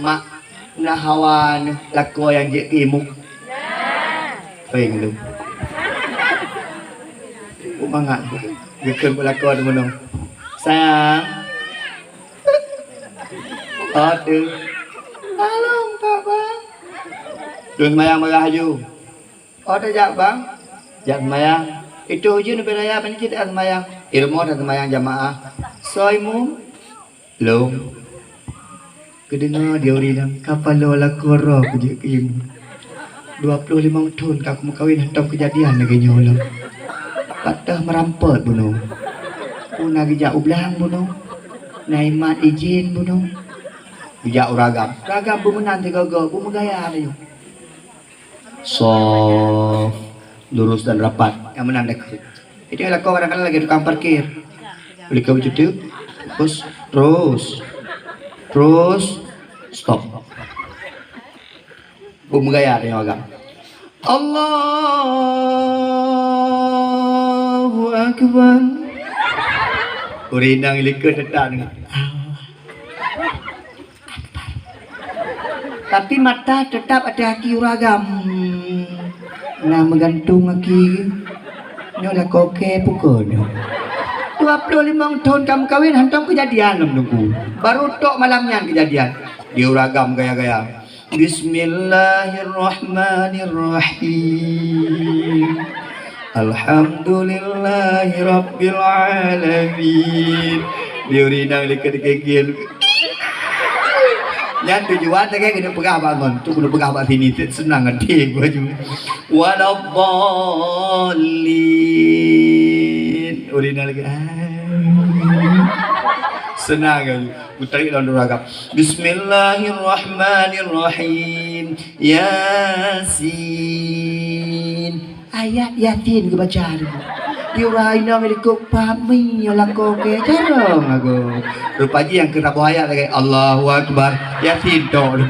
mak nahawan lako yang je imuk. Peng lu. Umangat. Gekeun lako tu menong. Sayang. Aduh. Tolong Pak Bang. Dun mayang marah ju. Ada jak Bang. Jak mayang. Itu je ni beraya pencit ak mayang. Ilmu dan mayang jamaah. Soimu. Long. Kedengar dia orang kapal lola koro kerja ibu. 25 tahun aku mau kahwin hantam kejadian lagi nyolam. Patah merampot bunuh. Puna gejak ublang bunuh. Naimat izin bunuh. Gejak ragam. Ragam bumenan tiga go. Bumegaya ni. Soft. Lurus dan rapat. Yang menang dekat. Itu adalah kau kadang-kadang lagi tukang parkir. Boleh kau cuti. Terus. Stop. Bumegaya ni agak. Allahu Akbar. Urinang ilikut tetap ni. Tapi mata tetap ada haki uragam. Nah menggantung haki. Nyolah koke pukul. 25 tahun kamu kahwin hantam kejadian nunggu. Baru tok malamnya kejadian. Dia uragam gaya-gaya. Bismillahirrahmanirrahim. Alhamdulillahi rabbil alamin. Dia urinang dekat-dekat. Yang tujuan tak kena pegah bangun. Tu kena pegah bak sini senang hati gua juga. Waladdallin. Urinang lagi. Senang kan. Tarik dalam ragam. Bismillahirrahmanirrahim. Yasin. Ayat Yasin ke baca ni. Diurai nang ikut pahami orang kau ke jarang aku. Rupanya yang kena ayat lagi Allahu Akbar. Yasin tok tu.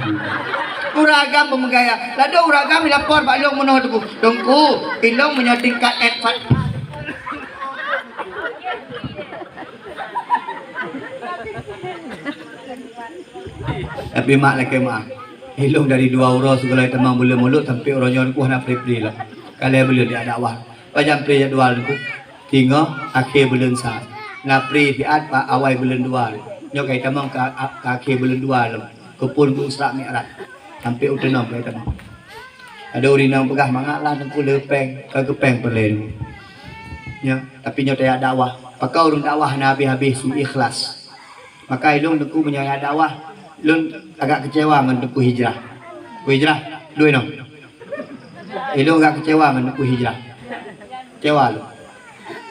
Uragam pemegaya. Lada uragam lapor Pak Long menoh tu. Tunggu, ilong menyotingkat advance. Tapi mak lagi mak. Ilong dari 2 orang segala temang boleh mulut sampai orangnya ku nak free lah. Kalau boleh dia dakwah. Pajam pri jadual tu. Tinggal akhir bulan sah. Ngapri tiat pak awal bulan 2. Nyok kai temang ke akhir bulan 2 lah. Kepun ku Isra Mi'raj. Sampai utenam kai temang. Ada urinang pegah mangaklah tengku lepeng, kagepeng perlen. Ya, tapi nyok dia dakwah. Pakau urung dakwah habis-habis ikhlas. Maka ilung tengku punya dakwah. Lun agak kecewa dengan tengku hijrah. Ku hijrah, duit no. Ilung agak kecewa dengan tengku hijrah. Kecewa lu.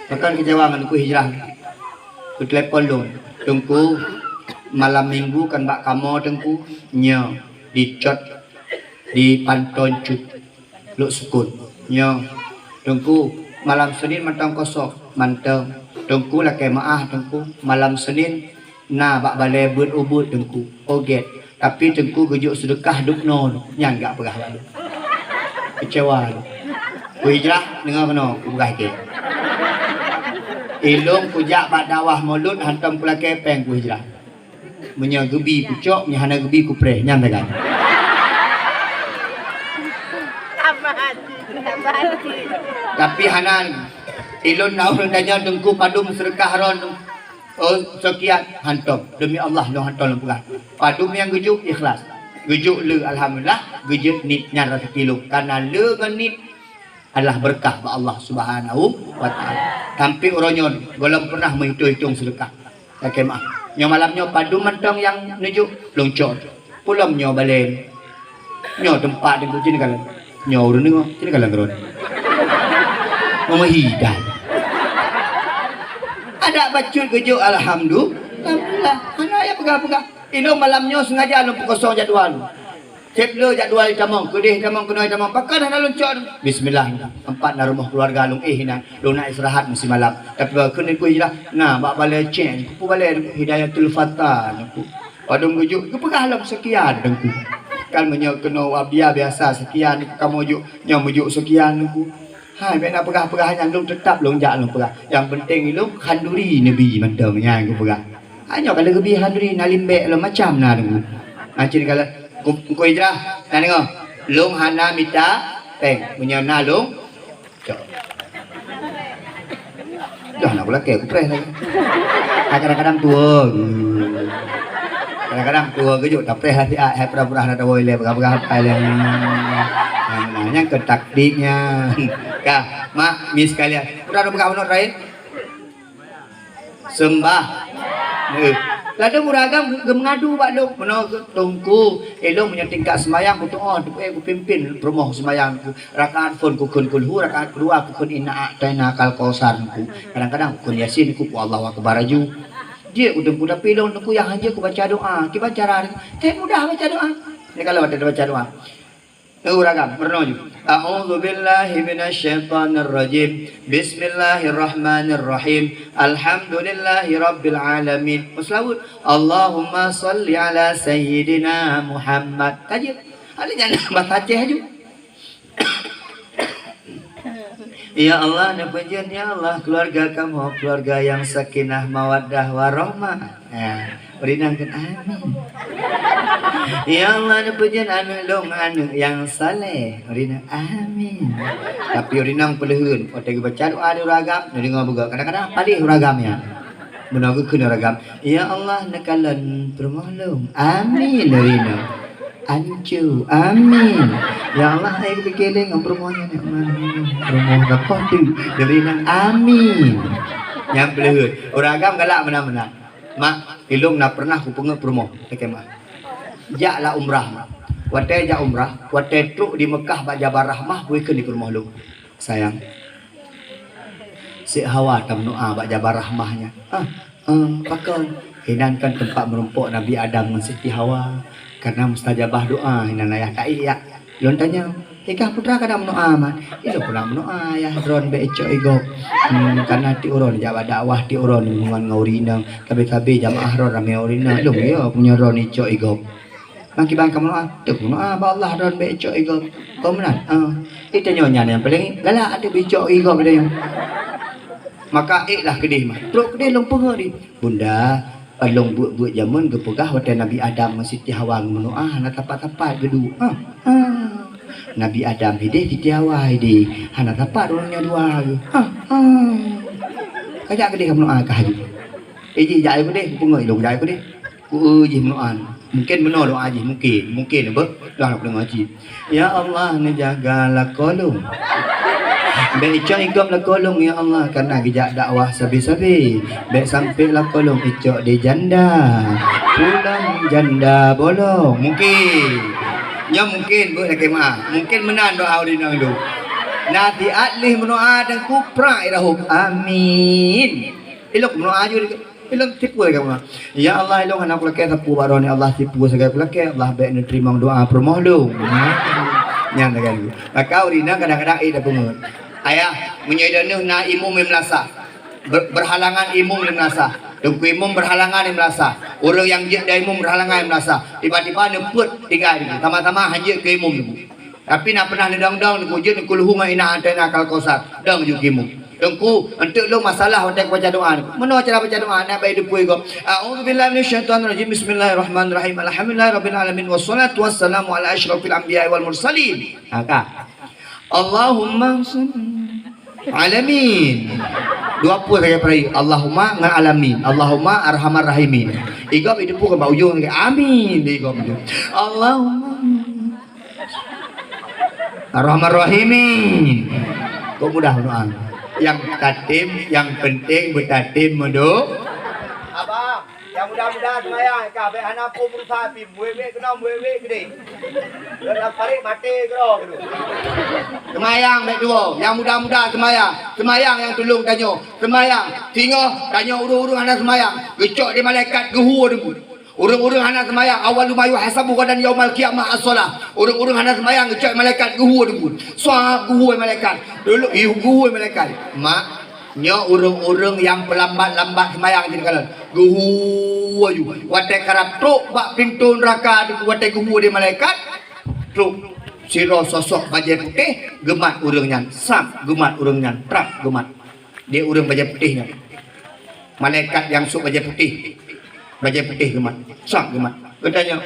Bahkan kecewa dengan tengku hijrah. Ku telepon lu. Tengku malam minggu kan bak kamu tengku nya dicot di panton cut lu sukun nya tengku malam Senin mantang kosong mantang tengku lah kemaah tengku malam Senin na bak balai berubut tengku oget tapi tengku gejuk sedekah dukno yang enggak pegah lalu kecewa lu ku hijrah dengar kena ku pegah ke ilung ku jak bak dakwah mulut hantam pula kepeng ku hijrah punya gebi pucuk punya hana gebi ku preh nyam tak kan tapi hanan ilun naun tanya tengku padum sedekah ron oh sekian hantam demi Allah no hantam lepah padum yang gejuk ikhlas gejuk le alhamdulillah gejuk nit nyara sekilo karena le nit adalah berkah ba Allah Subhanahu wa taala sampai orangnya belum pernah menghitung sedekah kemah nyo malamnya padu mentong yang nujuk longcor pulang nyo balen nyo tempat di sini kan nyo urun ni sini kan ron memahidan ada bacul kejuk alhamdulillah ana ya pegah-pegah ino malamnya sengaja lu kosong jadual cek lu jadual tamang kedih tamang kenoi tamang pakan ana longcor bismillah empat na rumah keluarga lung hinan lu nak istirahat mesti malam tapi kena ku hijrah nah bak balai ceng ku balai hidayatul fatah ku padung gujuk ku pegah lam sekian dengku kan menyo kena wabia biasa sekian kamu juk nya mujuk sekian ku hai bena pegah-pegah yang lu tetap lu jak lu pegah yang penting lu khanduri nabi mantap nya ku pegah hanya kalau gebi khanduri nalimbe lu macam na dengku Acin kalau ku hijrah, nak dengar. Long hana mita peng punya nalung. Dah nak pula aku press lagi. Kadang-kadang tua. Kadang-kadang tua kejuk tak press hati hai pura-pura nak tahu ile berapa ile. Namanya ke takdirnya. Kah, mak mis sekalian. Udah ada berapa lain? Sembah. Lada muragam mengadu bak dong meno tungku elong punya tingkat semayang ku doa tu aku pimpin rumah semayang ku rakaat pun ku kun kulhu rakaat kedua ku kun inna a'taina kal kausar ku kadang-kadang kun yasin ku Allahu akbar aju dia udah mudah pilon ku yang aja ku baca doa ki baca hari mudah baca doa ni kalau ada baca doa uragam bernoju a'udzu billahi minasyaitonir rajim bismillahirrahmanirrahim alhamdulillahi rabbil alamin waslawut Allahumma shalli ala sayyidina Muhammad kaji ali jangan baca aja ya Allah nabajan ya Allah keluarga kamu keluarga yang sakinah mawaddah warahmah berinangkan amin. Ya Allah nabajan anu long anu yang saleh berinang amin. Tapi berinang pelehun otak baca doa di ragam dengar buka kadang-kadang palih ragamnya menagu kena ragam ya Allah nakalan permohon amin berinang ancu amin ya Allah saya berkeling permohonan permohon apa tu berinang amin yang pelehun ragam galak mana-mana mak ilung nak pernah ku pengen promo pakai mak jaklah umrah mak watai jak umrah watai truk di Mekah bak Jabal Rahmah gue ke di rumah lu sayang si hawa tam doa bak Jabal Rahmahnya pakai hinankan tempat merumpuk Nabi Adam dengan Siti Hawa karena mustajabah doa hinan ayah kai ya lon tanya Ika putra kadang doa man, itu pernah doa ya drone beco ego, karena ti uron jawa dakwah ti uron hubungan ngaurina, kabe jamaah ron rame ngaurina, lu ya punya ron ico ego, bangki bang kamu doa, tuh doa Allah ron beco ego, kau mana? Itu nyonya yang paling galak ada beco ego pada yang, maka iklah kedih mah, terus kedih long pengen di, bunda. Palong buat jamun gepegah wadah Nabi Adam Siti Hawa mendoa nak tapat-tapat gedu. Nabi Adam hidih Siti Hawa hidih. Hana tapat orangnya dua. Kajak kedih kamu doa kah haji. Eji jai kedih pengoi long jai kedih. Ku uji mendoa. Mungkin benar doa haji mungkin apa? Dah nak dengar haji. Ya Allah nejagalah kolong. Baik icok lah kolong ya Allah karena gejak dakwah sabi-sabi. Baik sampailah kolong icok di janda. Pulang janda bolong. Mungkin. Ya mungkin bu nak kemah. Mungkin menan doa dinang tu. Nanti adlih mendoa dan kupra irahum. Amin. Ilok mendoa juga. Ilok tipu lagi kamu. Ya Allah ilok anak lelaki tipu baroni Allah tipu segala lelaki Allah baik nerima doa permohon. Yang lagi. Maka urina kadang-kadang ida pengut. Ayah menyedanu na imum melasa berhalangan imum melasa dengku imum berhalangan melasa orang yang je dari imum berhalangan melasa tiba-tiba neput tinggal sama-sama hanya ke imum dengku tapi nak pernah nedang-dang dengku je dengku luhungan ina antena kal kausar dang ju imum dengku untuk lu masalah untuk baca doa mana cara baca doa nak baik depu go a'udzubillahi minasyaitonir rajim bismillahirrahmanirrahim alhamdulillahirabbil alamin wassalatu wassalamu ala asyrafil anbiya'i wal mursalin Allahumma alamin. Dua puluh saya pray. Allahumma ngalamin. Allahumma arhamar rahimin. Igam itu pun ke ujung amin. Igam itu. Allahumma arhamar rahimin. Kok mudah doa. Yang tatim, yang penting bertatim medo. Abang, yang mudah-mudahan semayang kabeh anak pun berusaha pi muwe kena muwe gede. Dalam parik mati kero. Semayang baik dua, yang mudah-mudah semayang yang tolong tanyo, semayang, tinggal tanyo urung-urung anak semayang, gecok di malaikat gehu debu. Urung-urung anak semayang awal mayu hasabu qadan yaumal qiyamah as-salah. Urung-urung anak semayang gecok malaikat gehu debu. Suap gehu malaikat. Dulu gehu malaikat. Mak nyo urung-urung yang pelambat-lambat semayang jadi kalan. Gehu aju. Watai karap truk bak pintu neraka debu watai gehu di malaikat. Truk siro sosok baju putih gemat urangnya sam gemat urangnya trap gemat dia urang baju putihnya malaikat yang sok baju putih gemat sam gemat katanya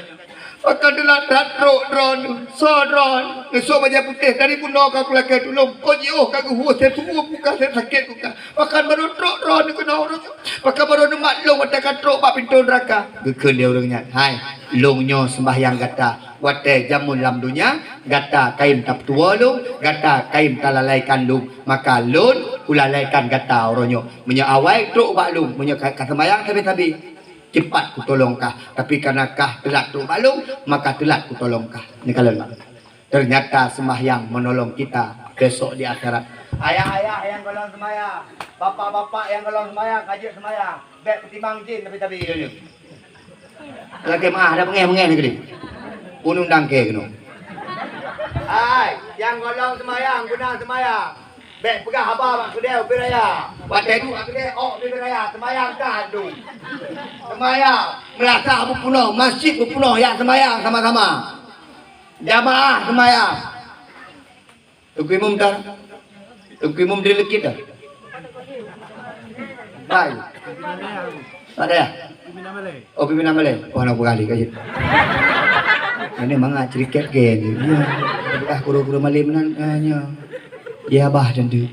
Pakai adalah datrok dron, sodron, ngesok baja putih dari puno kau lagi dulu. Kau jauh kau huas itu bukan saya sakit bukan. Pakai baru trok dron kena orang. Pakai baru nemat long ada katrok pak pintu neraka. Gekun dia orangnya. Hai, longnya sembahyang gata. Wate jamun lam dunia, gata kain tap tua lu, gata kain talalaikan lu. Maka lun ulalaikan gata orangnya. Menyawai trok pak lu, kata sembahyang tapi cepat ku tolongkah, tapi karena kah telat tu balung, maka telat ku tolongkah. Ini kalian ternyata sembahyang menolong kita besok di akhirat. Ayah-ayah yang golong sembahyang, bapak-bapak yang golong sembahyang, kaji sembahyang, bek ketimbang jin tapi ini. Lagi mah ada pengeh-pengeh ni gini. Unundang ke kena. Hai, yang golong sembahyang, guna sembahyang. Bek pegah apa mak kedai ubi raya. Watai du kedai ubi raya sembayang dah du. Sembayang melasa berpenuh, masjid berpenuh yang sembayang sama-sama. Jamaah sembayang. Tuku imam dah. Tuku imam dia lekit dah. Baik. Ada ya? Oh pimpinan Malay. Oh nak berkali kaji. Ini mangga ceriket ke ni. Ya, guru-guru Malay menanya. Ya bah dan tu.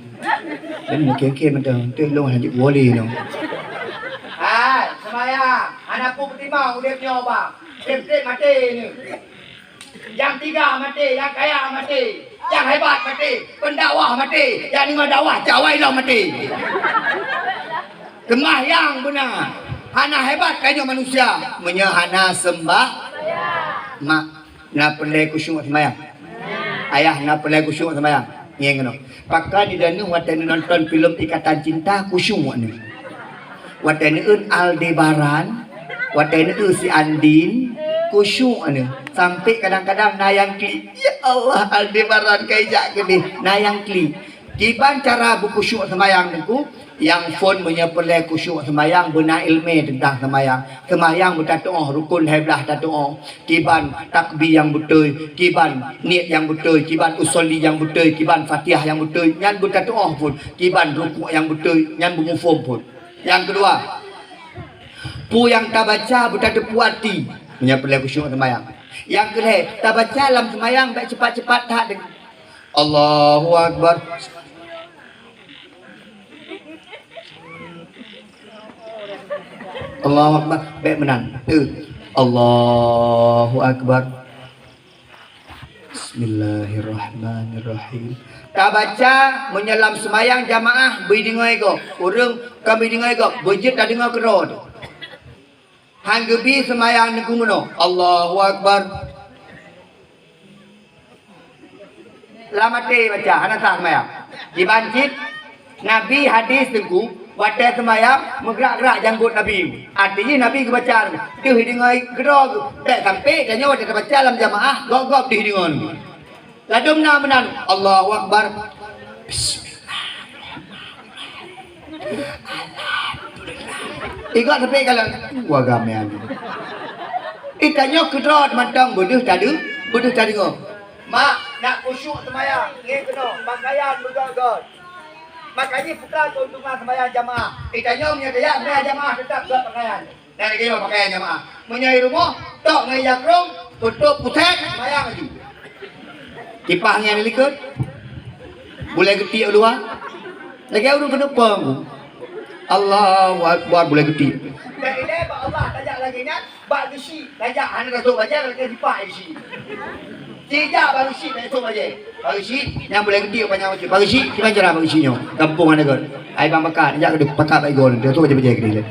Dan mungkin macam tu long lanjut wali no. Hai, semaya, anakku bertimbang dia punya obang. Sip mati ni. Yang tiga mati, yang kaya mati, yang hebat mati, pendakwah mati, yang lima dakwah jawai lah mati. Sembahyang benar. Hana hebat kayaknya manusia. Menyahana sembah. Mak, nak pelai kusyuk sembahyang. Ayah nak pelai kusyuk sembahyang. Yang kena. Pakai di dalam waktu nonton filem Ikatan Cinta kusyuk ni. Waktu ni Aldebaran, waktu ni si Andin kusyuk ni. Sampai kadang-kadang nayang klik. Ya Allah Aldebaran kayak gini nayang klik. Kiban cara berkusyuk sembahyang niku yang phone punya pelai kusyuk sembahyang benar ilmu tentang sembahyang. Sembahyang bertatuah rukun heblah tatuah. Kiban takbir yang betul, kiban niat yang betul, kiban usolli yang betul, kiban Fatihah yang betul, nyan bertatuah pun, kiban rukuk yang betul, nyan bermufum pun. Yang kedua, pu yang tak baca bertatu puati punya pelai kusyuk sembahyang. Yang kedua, tak baca dalam sembahyang baik cepat-cepat tak dengan Allahu Akbar. Allahu Akbar. Baik menang. Allahu Akbar. Bismillahirrahmanirrahim. Tak baca menyelam semayang jamaah berdengar go. Orang kami dengar go. Berjet tak dengar kerod. Hang gebi semayang ni kumono. Allahu Akbar. Lamate baca hana sah semayang. Dibancit Nabi hadis tengku waktu semayang menggerak-gerak janggut Nabi. Artinya Nabi kebaca dia hidangai gerog. Tak sampai dan nyawa dia baca dalam jamaah gog-gog di hidangan. Lalu menang Allahu Akbar. Bismillahirrahmanirrahim. Ikut sampai kalau wagamean. Ikannya kedrot matang bodoh tadi ngok. Mak nak kusyuk semayang ni kena pakaian bergog-gog. Makanya bukan keuntungan sembahyang jamaah. Itanya punya daya sembahyang jamaah tetap buat pakaian. Dan kira pakaian jamaah. Menyai rumah, tok ngai jakrong, tutup puset, sembahyang lagi. Kipahnya ni likut. Boleh getik luar. Lagi orang kena pang. Allahu Akbar boleh getik. Dan ini Allah tajak lagi nya, bak gesi, tajak hana rasul baca lagi kipah gesi. Tidak baru si nak esok aja. Baru si yang boleh gede banyak macam. Baru si kita cara baru si nyo. Kampung mana kan? Ai bang bakar, jak keduk pakar bai gon. Dia tu baca baca gede.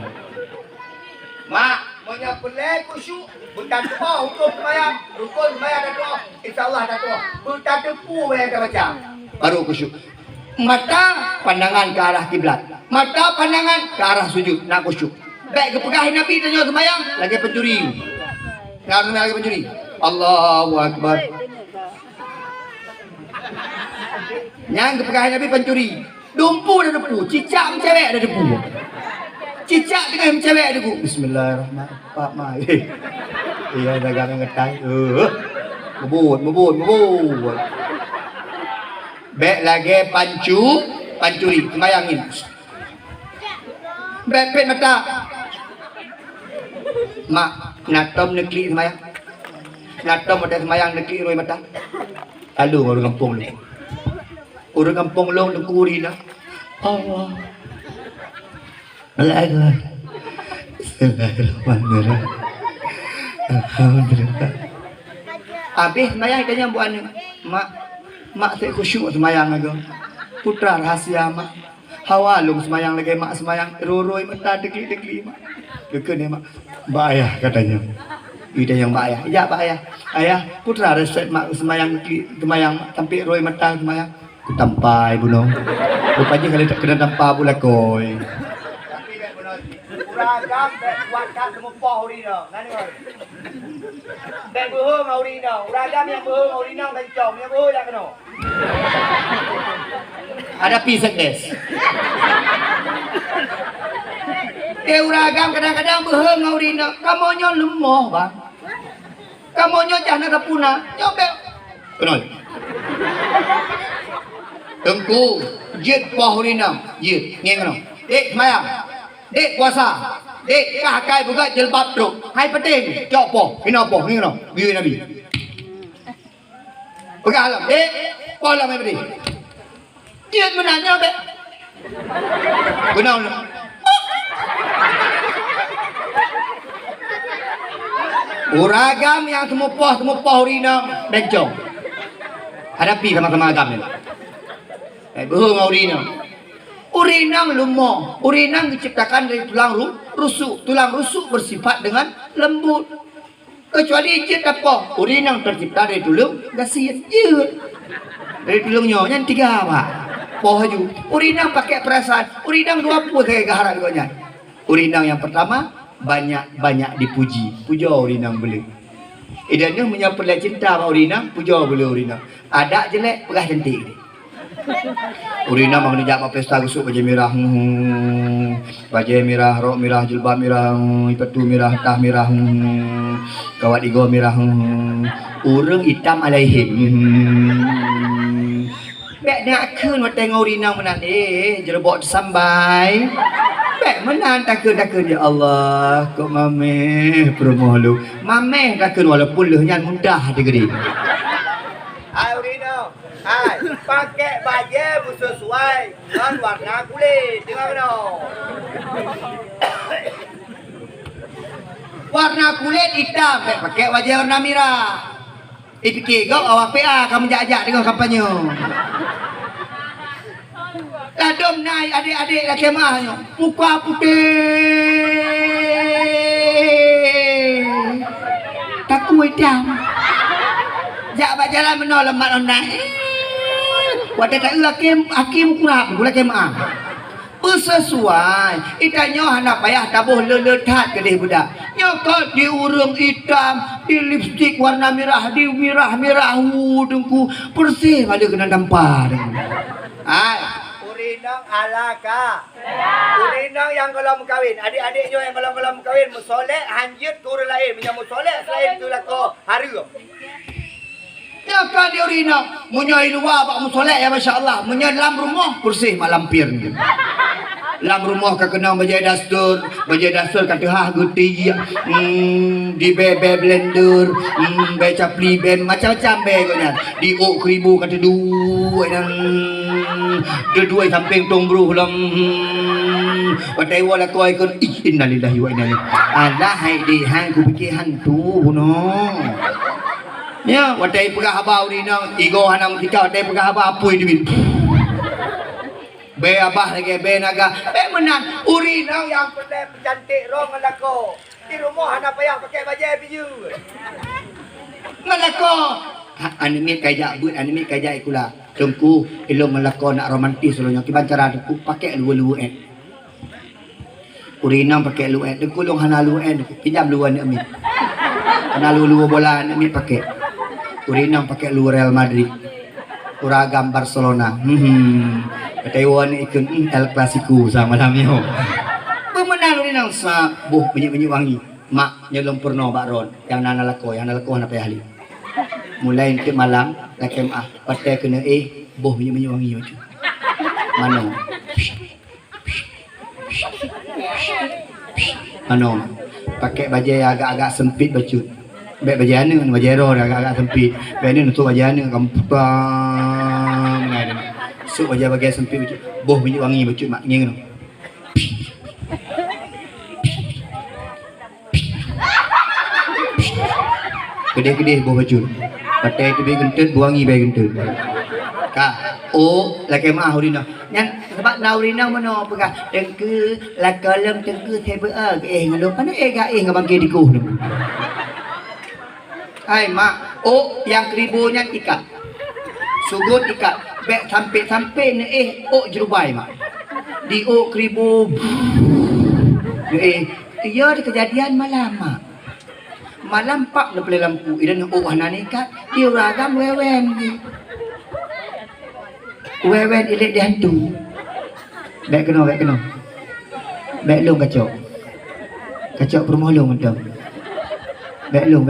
Mak, monya pelai kusyuk, bukan tu hukum sembahyang, rukun sembahyang dah tu. Insya-Allah dah tu. Bukan tepu yang kita baca. Baru kusyuk. Mata pandangan ke arah kiblat. Mata pandangan ke arah sujud nak kusyuk. Baik kepegah Nabi tanya sembahyang, lagi pencuri. Sekarang lagi pencuri. Allahu Akbar. Yang kepegangan Nabi pencuri. Dumpu ada depu, cicak mencewek ada depu. Cicak dengan mencewek ada depu. Bismillahirrahmanirrahim. Pak mai. Iya dagang ngetai. Mebut. Bek lagi pancuri, sembayangin. Bek pet mata. Mak, nak tom negeri sembayang. Ngatom ada semayang dekat roi mata. Lalu orang kampung lu. Orang kampung lu kuri dah. Allah. Allah. Bismillahirrahmanirrahim. Alhamdulillah. Habis semayang tanya buat mak saya khusyuk semayang lagi. Putra rahasia mak. Hawalung semayang lagi mak semayang roroi mata dekli mak. Dekene mak. Mbak ayah katanya. Ida yang mbak ayah. Ya mbak ayah. Ayah putra resep mak semayang sampai roi mata semayang. Ku tampai buno. Rupanya kali tak kena tampai pula koi. Uragam buat kat semua poh urina. Nani oi. Dan buhung urina. Uragam yang buhung urina kencong, yang buhung yang kena. Ada pisang des. Uragam kadang-kadang buhung urina. Kamu nyo lemah bang. Kamu nyo jangan ada punah. Nyobek. Kenal. Tengku, jit poh urina. Jit, ngeng dek semayang. Dek puasa. Dek kakai buka jilbab truk. Hai penting. Cok poh. Ini apa? Ini apa? Biar Nabi. Buka alam. Dek. Pola mai penting. Dia menanya be. Kenal. Uragam yang semua poh urina bencong. Hadapi sama-sama agam ni. Bohong urina. Urinang lumo, urinang diciptakan dari tulang rusuk. Tulang rusuk bersifat dengan lembut. Kecuali jit apa? Urinang tercipta dari tulang gasir. Dari tulangnya yang tiga apa? Pohju. Urinang pakai perasaan. Urinang dua puluh kayak gaharan gonya. Urinang yang pertama banyak dipuji. Puja urinang boleh. Idanya menyapa cinta sama urinang, puja boleh urinang. Ada jelek, pegah cantik. Urina mang dijak pesta gusuk baju merah. Baju merah, rok merah, jilbab merah, patu merah, tah merah. Kawat igo merah. Urang hitam alaihim. Bek nak keun wat tengok urina menan jerebok sambai. Bek menan takun ya Allah, kok mameh promoh lu. Mameh takun walaupun lehnya mudah digeri. Hai urina. Hai, pakai baju sesuai dengan warna kulit. Tengok no. Warna kulit hitam, pakai baju warna merah. Fikir kau awak PA kamu jajak dengan kampanye. Ladom naik adik-adik dah kemahnya. Muka putih. Takut hitam. Jak berjalan menol lemak ondah. Wadah tak hakim kurang gula kemah. Sesuai. Itanyo hendak payah tabuh lelethat ke deh budak. Nyokot di urung hitam, di lipstik warna merah, di merah dengku bersih pada kena dampar. Hai. Urinang alaka. Urinang yang kalau kawin, adik-adiknya yang kalau kawin musolek hanjut turun lain, punya musolek selain tu lako hari. Ya kan dia urina, munyai luar pak musolek ya masya-Allah, munyai dalam rumah bersih mak lampir. Dalam rumah ka kena bajai dastur kata hah guti di bebe blender, be capli ben macam-macam be gonya. Di ok ribu kata dua dan dua samping tombru lam. Patai wala ko ay kon innalillahi wa inna ilaihi. Allah hai di hang ku fikir hantu no. Ya, watai pegah abah urina, igo hanam kita watai pegah abah apui duit. Be abah lagi be naga, be menan urina yang pandai cantik ro ngalako. Di rumah hana payah pakai baju biju. Ngalako. Anime kajak but, anime kajak ikula. Tengku ilmu ngalako nak romantis lonya kiban cara aku pakai lu-lu urina pakai lu tengku long hana lu pinjam luan ni amin. Hana lu bola ni pakai. Urinang pakai lu Real Madrid. Uragam Barcelona. Taiwan ikut El Clasico sama namanya. Pemenang urinang sa buh bunyi wangi. Mak nyelom purno bakron yang nana lako apa ahli. Mulai ke malam lakem patai kena buh bunyi wangi macam. Mano. Mano. Pakai baju agak-agak sempit baju. Bek bajana bajero dah agak sempit. Bek ni untuk bajana gampang mengai. Sup baja sempit baju. Boh minyak wangi baju mak nging tu. Kedih-kedih boh baju. Patai tu be gentut buangi be gentut. Kak, oh laki mah urina. Yang sebab na urina mana pegah. Tengku la kolom tengku tebe ngalo pana ga ngabang ke dikuh tu. Hai mak, oh yang keribunya ikat. Sugut ikat. Bek sampai ni jerubai mak. Di keribu. Ya ada kejadian malam mak. Malam pak lepas lampu. Idan anak ikat. Dia ragam wewen. Wewen ilik dia hantu. Bek kena. Bek long kacau. Kacau perumah long macam. Bek long.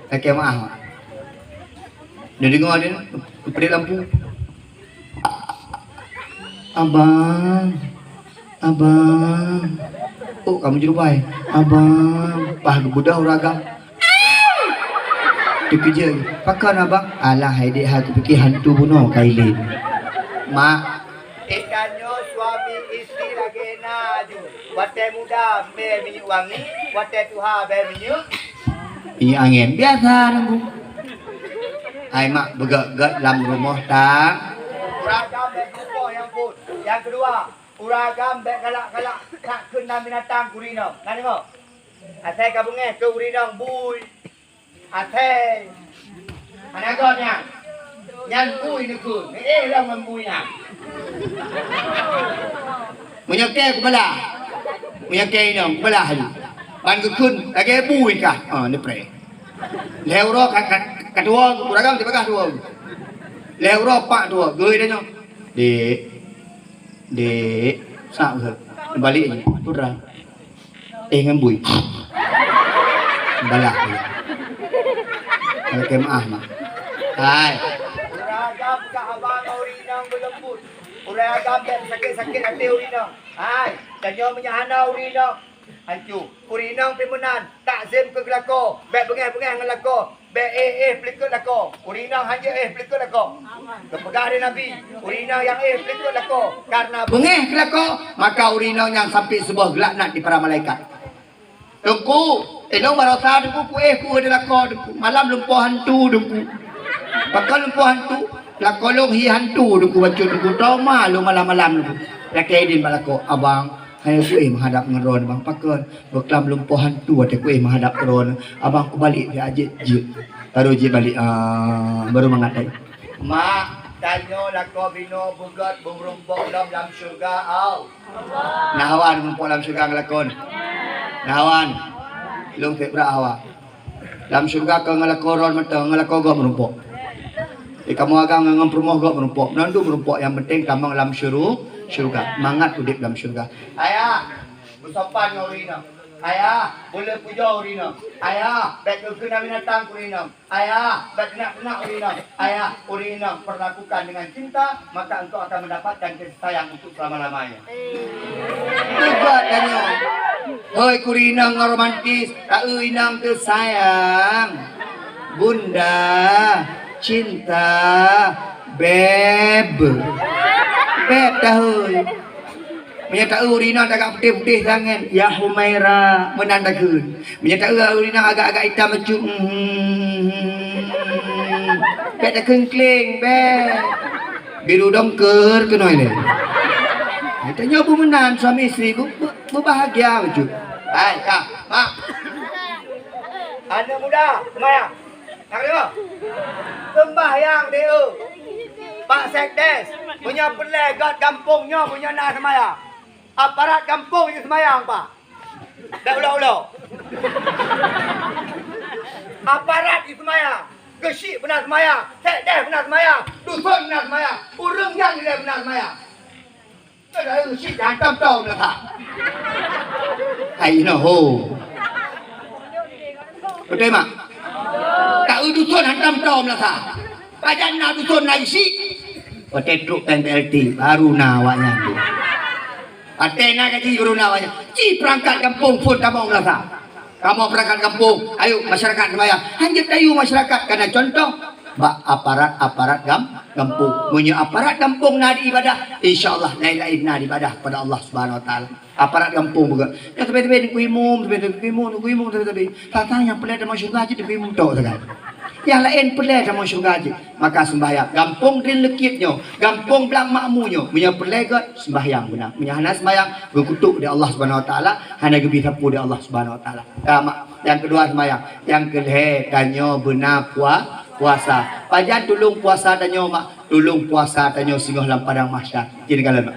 Kakek maaf. Dia dengar dia pedih lampu. Abang. Oh kamu jerubai. Abang. Pah budak ragam. Dia kerja. Pakan abang. Alah haidek aku fikir hantu bunuh kailin. Mak. Ikannya suami isteri lagi naju. Watai muda be minyak wangi, watai tuha be minyak angin. Biasa nunggu. Hai mak begak-gak dalam rumah tang. uragam be kupo yang pun. Yang kedua, uragam be galak-galak nak kena binatang kurina. Nani mo? Atai kabunge ke urinang bui. Atai. Anak godnya. Yang bui ni kun. Lah membui nak. Menyakit kepala. Menyakit ni kepala hari. Ban kekun lagi bui kah? Ni pre. Lewro kat dua uragam di bagah dua. Lewro pak dua. Goi dah nyo. Dek. Sak ke? Balik je. Pura. Ngembui. Balak. Kalau kemaah mak. Hai. Uragam ka abang urinang berlembut. Uragam be sakit-sakit hati urinang. Hai, danyo menyahana urinang. Hancu, urinang pimunan, takzim ke gelako, bek bengah-bengah dengan lako, bek pelikut lako, urinang hanya pelikut lako. Kepegah dia Nabi, urinang yang pelikut lako, karena bengah ke lako, maka urinang yang sampai sebuah gelaknat di para malaikat. Dengku, enong barasa dengku, ku ada lako, dengku, malam lumpuh hantu dengku. Bakal lumpuh hantu, lako long hi hantu dengku, baca dengku, trauma lu malam-malam dengku. Laki edin balako, abang, saya ku menghadap dengan ron abang pakon beklam lumpuh hantu ada ku menghadap ron abang ku balik dia ajit je baru je balik baru mengatai mak tanyo lako bino bugat bumrumpok dalam syurga au. Nahawan rumpok dalam syurga ngelakon. Nahawan long tebra hawa. Dalam syurga ke ngelako ron mata ngelako go merumpok. Kamu agak ngangam permoh go merumpok. Nandu merumpok yang penting kamu dalam syurga, mangat udip dalam syurga. Ayah, bersopan dengan urina. Ayah, boleh puja urina. Ayah, baik kena binatang urina. Ayah, baik kena urina. Ayah, urina perlakukan dengan cinta, maka engkau akan mendapatkan kasih sayang untuk selama-lamanya. Juga danyo. Hoi kurinang romantis, tak inang ke sayang. Bunda, cinta, beb tahu. Menyata urina agak putih-putih tangan. Ya Humaira menandakan. Menyata urina agak-agak hitam macam. Beb tak kengkling, beb. Biru dongker ke noi ni. Tanya apa menan suami isteri berbahagia macam. Hai, kak, mak. Anak muda, sembahyang. Nak dengar? Sembahyang dia. Pak Sekdes punya pelegat kampungnya punya nak semayang. Aparat kampung punya semayang, Pak. Dah ulang-ulang. Aparat di semayang. Gesik pernah semayang. Sekdes pernah semayang. Dusun pernah semayang. Urung yang dia pernah semayang. Tak ada gesik jangan tahu dah tak. Hai ho. Betul mak? Tak dusun hantam tom lah tak. Pajan nak dusun nak isi. Pakai truk PLT baru nawaknya tu. Pakai nak gaji baru nawaknya. Ci perangkat kampung pun tak mau lah. Kamu perangkat kampung, ayo masyarakat sembahyang. Hanya tayu masyarakat karena contoh aparat kampung. Punya aparat kampung nak ibadah, insya-Allah lain-lain nak ibadah pada Allah Subhanahu wa taala. Aparat kampung juga. Ya tapi kuimum, tapi tanya yang pelik dalam syurga aja kuimum tok sangat. Yang lain pelik dalam syurga aja. Maka sembahyang. Kampung din lekitnya, kampung belang makmunya. Punya pelik ke sembahyang benar. Punya hana sembahyang berkutuk di Allah Subhanahu wa taala, hana gebi sapu di Allah Subhanahu wa taala. Yang kedua sembahyang. Yang kedua tanya benar puasa. Pajan tolong puasa tanya mak. Tolong puasa tanya singgah dalam padang mahsyar. Jadi kalau mak.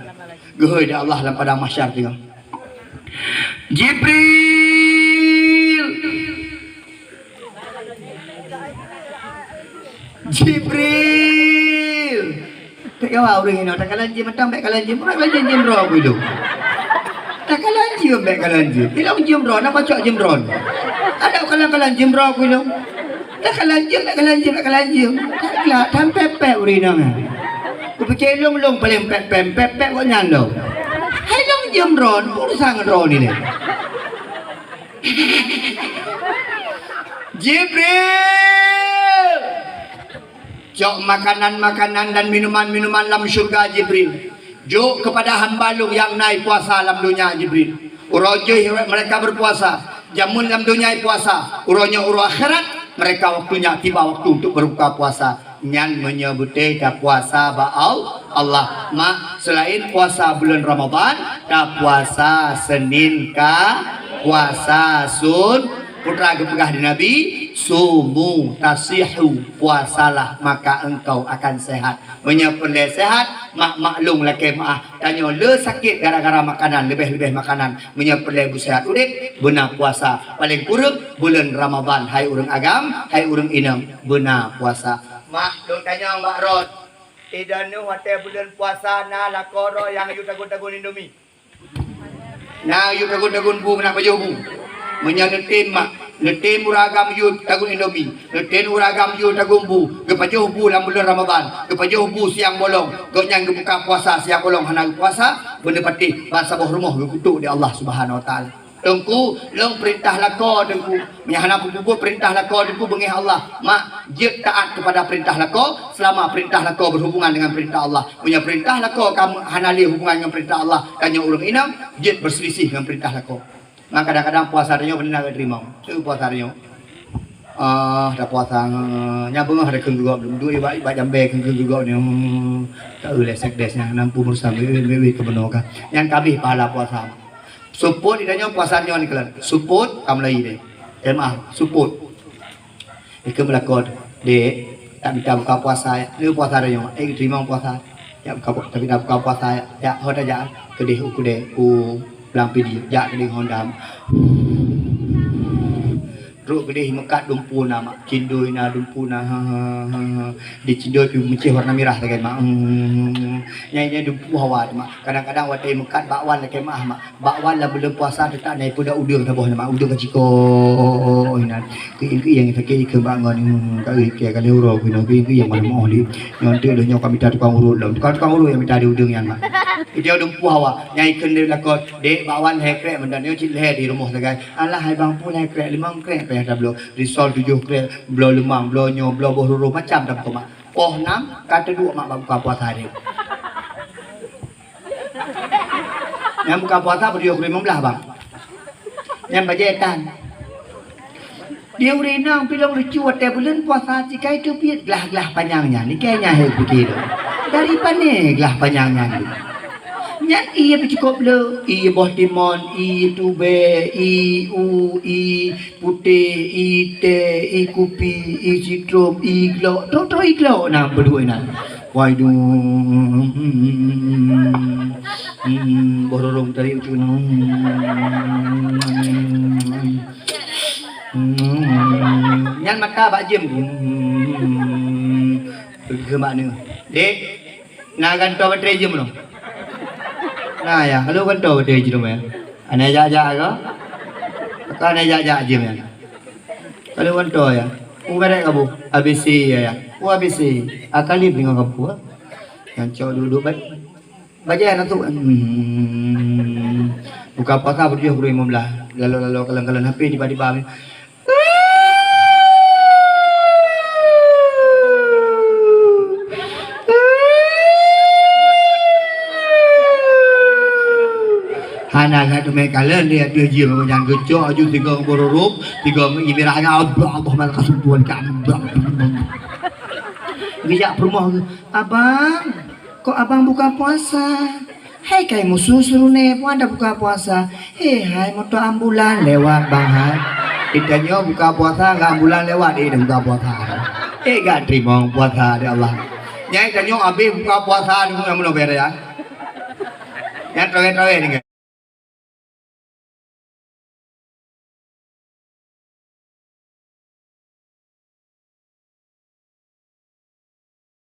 Gehoi di Allah dalam padang mahsyar tengok. Jibril. Tak kau orang ini tak kalah jim matang baik kalah jim. Orang kalah jim roh aku itu. Tak kalah jim baik kalah jim. Tidak jim roh nak baca jim roh. Ada kalah jim roh aku itu. Tak kalah jim baik kalah jim. Tak kalah tampep urina. Ku fikir long paling pep kau nyalo. Hai long jim roh, urusan roh ni. Jibril. Jok makanan dan minuman dalam syurga Jibril. Jok kepada hamba lu yang naik puasa dalam dunia Jibril. Urojo mereka berpuasa. Jamun dalam dunia puasa. Uronya akhirat. Mereka waktunya tiba waktu untuk berbuka puasa. Nyan menyebutnya dah puasa ba'al Allah. Mak selain puasa bulan Ramadan. Dah puasa Senin ka. Puasa Sun. Putra kepegah di Nabi. Sumu tasihu, puasalah maka engkau akan sehat. Menyepelai sehat, maklum laki maaf. Tanya le sakit gara-gara makanan, lebih makanan. Menyepelai bu sehat urip, benar puasa. Paling kurang bulan Ramadan. Hai urang agam, hai urang inam, benar puasa. Mak, dong tanya Mbak Rod. Tidak nu hotel bulan puasa na lakoro yang you tagun-tagun Indomie. Nah, you tagun-tagun bu nak baju bu. Menyanetin mak. Netin uragam yu tagun Indomie. Netin uragam yu tagun bu. Kepajuh bu dalam bulan Ramadan. Kepajuh bu siang bolong. Gonyang buka puasa siang bolong hana puasa. Benda patih bahasa bawah rumah kutuk di Allah Subhanahu wa taala. Tengku long perintah lako tengku. Menyahana kubur perintah lako tengku bengih Allah. Mak jek taat kepada perintah lako selama perintah lako berhubungan dengan perintah Allah. Punya perintah lako kamu hanali hubungan dengan perintah Allah. Tanya urang inam jek berselisih dengan perintah lako. Nah kadang-kadang puasa dia benar nak terima. Tu puasa dia. Dah puasa nya bengah ada keng juga belum dua ibat jambe keng juga ni. Tak boleh sekdesnya 60 bersama wewe ke benoka. Yang kabih pahala puasa. Support ditanya puasanya ni kelan. Support kamlai deh. Maaf, support. Ikem lakon dek tak minta buka puasa. Ni puasa dia. Terima puasa. Ya buka tapi tak buka puasa. Ya hoda ja kedih uku deh. Belang pidi, jak keding Honda. Ruk kedih mekat dumpu nama, cindoi na dumpu na. Di cindoi pi mencih warna merah lagi mak. Nyai dumpu hawa mak. Kadang-kadang watai mekat bakwan lagi mak. Bakwan lah belum puasa tak naik pun dah udang dah bawah mak. Udang keciko. Inan. Ke yang sakit ke bangun. Kali ke kali uro kena ke yang mana mau di. Nanti dah nyok kami tak tukang urut lah. Tukang urut yang minta di udang yang mak. Dia dumpu hawa. Nyai kena lakot. Dek bakwan hekrek benda ni cik leh di rumah lagi. Alah hai bang pun hekrek 5 krek payah dah belum. Risol 7 krek, belum 5, belum nyo, belum bohuru macam dah mak. Poh 6 kata 2 mak buka puasa hari. Yang buka puasa berdua 15 bang. Yang bajetan. Dia urinang pilong ricuat dia bulan puasa jika itu piat gelah-gelah panjangnya. Ni kayaknya hei begitu. Dari pane gelah panjangnya ni. Nyan iya cukup le, iya boh timon, iya tube, i putih, i teh, i kopi, i citrum, i glo, tro i glo nah berdua nah. Waidu, bororong tadi ucun. Nyan mata bak jem. Ke mana? Dek, nak ganto baterai jem belum? Nah ya, kalau kan tahu dia jiru ya. Ane jaja ke? Kan ane jaja je ya. Kalau kan tahu ya. Umere kabu, ABC ya. ABC. Akalip dengan kabu. Yang cok duduk baik. Baca tu. Buka puasa berdua guru imam lah. Lalu kalang HP tiba-tiba. Hana kat tu kalian dia jim yang kecok aju tiga bororop tiga imirahnya Allah malah kasubuan kamu. Bijak rumah abang, kok abang buka puasa? Hei kai musuh suruh ne pun ada buka puasa. Hai motor ambulan lewat bang hai. Ditanya buka puasa nggak ambulan lewat dia buka puasa. Gak terima puasa dia Allah. Nyai tanya abi buka puasa ni yang mana bere ya? Yang terakhir ni.